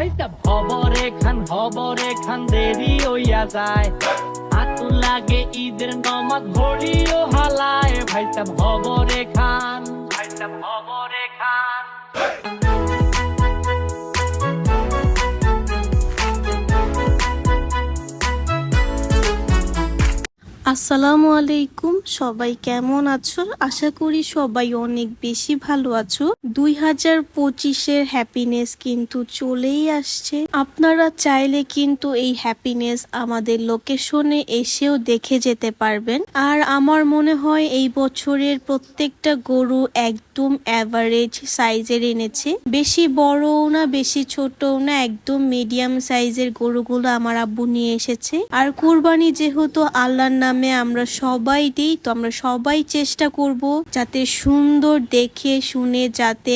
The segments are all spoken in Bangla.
ভাইটা হবরে খান দেরি হইয়া যায় হাতু লাগে ঈদের নমাজ ঘড়িও হালায় ভাইটা হবরে খান আসসালামু আলাইকুম, সবাই কেমন আছো? আশা করি সবাই অনেক বেশি ভালো আছো। 2025-এর হ্যাপিনেস কিন্তু চলেই আসছে। আপনারা চাইলে কিন্তু এই হ্যাপিনেস আমাদের লোকেশনে এসেও দেখে যেতে পারবেন। আর আমার মনে হয় এই বছরের প্রত্যেকটা গরু একদম অ্যাভারেজ সাইজের এনেছে। বেশি বড়ও না বেশি ছোটও না, একদম মিডিয়াম সাইজের গরুগুলো আমার আব্বু নিয়ে এসেছে। আর কুরবানি যেহেতু আল্লাহর নামে আমরা সবাই দিই, তো আমরা সবাই চেষ্টা করব যাতে সুন্দর দেখে শুনে যাতে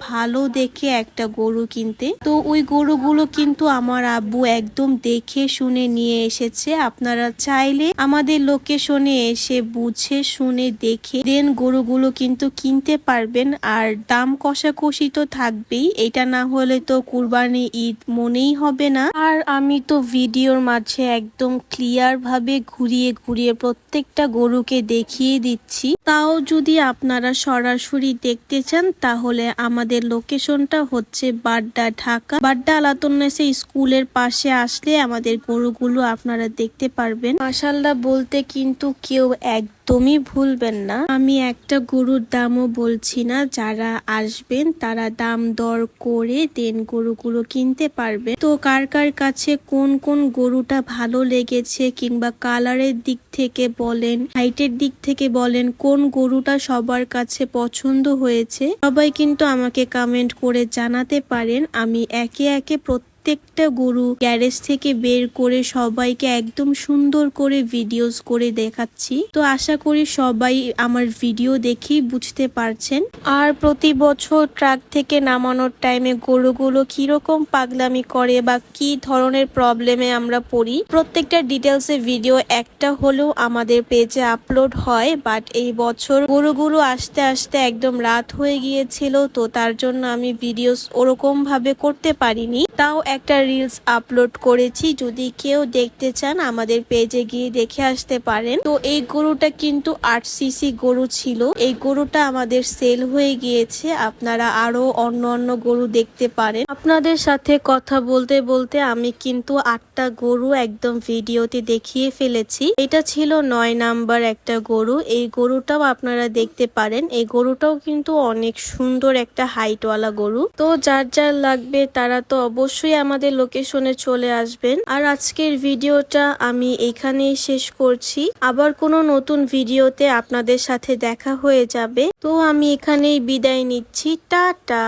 ভালো দেখে একটা গরু কিনতে। তো ওই গরুগুলো কিন্তু আমার আব্বু একদম দেখে শুনে নিয়ে এসেছে। আপনারা চাইলে আমাদের লোকেশনে এসে বুঝে শুনে দেখে দেন গরুগুলো কিন্তু কিনতে পারবেন। আর দাম কষাকষি তো থাকবেই, এটা না হলে তো কুরবানি ঈদ মনেই হবে না। আর আমি তো ভিডিওর মাঝে একদম ক্লিয়ার ভাবে ঘুরিয়ে প্রত্যেকটা গরুকে দেখিয়ে দিচ্ছি। তাও যদি আপনারা সরাসরি দেখতে চান তাহলে আমাদের লোকেশনটা হচ্ছে বাড্ডা, ঢাকা। বাড্ডা আলাতুন্নেসা স্কুলের পাশে আসলে আমাদের গরুগুলো আপনারা দেখতে পারবেন। মাশাআল্লাহ বলতে কিন্তু কেউ একদমই ভুলবেন না। আমি একটা গরুর দামও বলছি না, যারা আসবেন তারা দাম দর করে দেন গরুগুলো কিনতে পারবে। তো কার কার কাছে কোন কোন গরুটা ভালো লেগেছে কিংবা কালারের দিক থেকে বলেন, হাইটের দিক থেকে বলেন, কোন গরুটা সবার কাছে পছন্দ হয়েছে সবাই কিন্তু আমাকে কমেন্ট করে জানাতে পারেন। আমি একে একে প্রত্যেকটা গরু গ্যারেজ থেকে বের করে সবাইকে একদম সুন্দর করে ভিডিওস করে দেখাচ্ছি। তো আশা করি সবাই আমার ভিডিও দেখেই বুঝতে পারছেন। আর প্রতি বছর ট্রাক থেকে নামানোর টাইমে গরুগুলো কিরকম পাগলামি করে বা কি ধরনের প্রবলেমে আমরা পড়ি, প্রত্যেকটা ডিটেলসে ভিডিও একটা হলেও আমাদের পেজে আপলোড হয়। বাট এই বছর গরুগুলো আসতে আসতে একদম রাত হয়ে গিয়েছিল, তো তার জন্য আমি ভিডিওস ওরকম ভাবে করতে পারিনি। তাও একটা রিলস আপলোড করেছি, যদি কেউ দেখতে চান আমাদের পেজে গিয়ে দেখে আসতে পারেন। তো এই গরুটা কিন্তু 8 সিসি গরু ছিল। এই গরুটা আমাদের সেল হয়ে গিয়েছে। আপনারা আরো অন্য গরু দেখতে পারেন। আপনাদের সাথে কথা বলতে বলতে আমি কিন্তু 8টা গরু একদম ভিডিওতে দেখিয়ে ফেলেছি। এটা ছিল 9 নাম্বার একটা গরু। এই গরুটাও আপনারা দেখতে পারেন। এই গরুটাও কিন্তু অনেক সুন্দর একটা হাইটওয়ালা গরু। তো যার যার লাগবে তারা তো অবশ্যই আমাদের লোকেশনে চলে আসবেন। আর আজকের ভিডিওটা আমি এখানেই শেষ করছি। আবার কোনো নতুন ভিডিওতে আপনাদের সাথে দেখা হয়ে যাবে। তো আমি এখানেই বিদায় নিচ্ছি। টাটা।